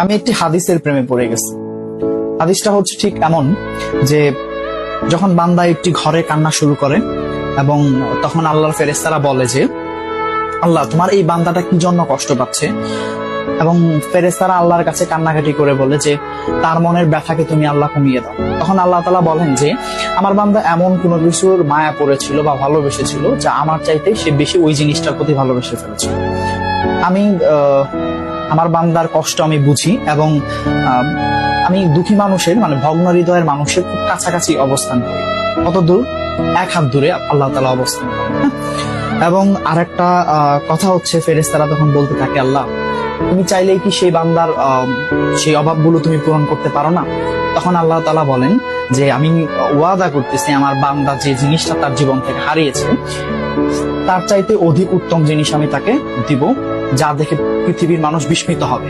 আমি একটি হাদিসের প্রেমে পড়ে গেছি। হাদিসটা হচ্ছে ঠিক এমন যে যখন বান্দা একটি ঘরে কান্না শুরু করে এবং তখন আল্লাহর ফেরেশতারা বলে যে আল্লাহ তোমার এই বান্দাটা কি জন্য কষ্ট পাচ্ছে, এবং ফেরেশতারা আল্লাহর কাছে কান্নাকাটি করে বলে যে তার মনের ব্যথাকে তুমি আল্লাহ কমিয়ে দাও। তখন আল্লাহ তাআলা বলেন যে আমার বান্দা এমন কোনো কিছুর মায়া পড়েছিল বা ভালোবেসেছিল যা আমার চাইতে সে বেশি ওই জিনিসটার প্রতি ভালোবেসে ফেলেছিল। আমি আমার বান্দার কষ্ট আমি বুঝি এবং আমি দুঃখী মানুষের মানে ভগ্ন হৃদয়ের মানুষের খুব কাছাকাছি অবস্থান করি। কত দূর? এক হাত দূরে আল্লাহ তাআলা অবস্থান করেন। এবং আরেকটা কথা হচ্ছে ফেরেশতারা তখন বলতে থাকে আল্লাহ তুমি চাইলেই কি সেই বান্দার সেই অভাবগুলো তুমি পূরণ করতে পারো না? তখন আল্লাহ তাআলা বলেন যে আমি ওয়াদা করতেছি আমার বান্দা যে জিনিসটা তার জীবন থেকে হারিয়েছে তার চাইতে অধিক উত্তম জিনিস আমি তাকে দিব, যা দেখে পৃথিবীর মানুষ বিস্মিত হবে।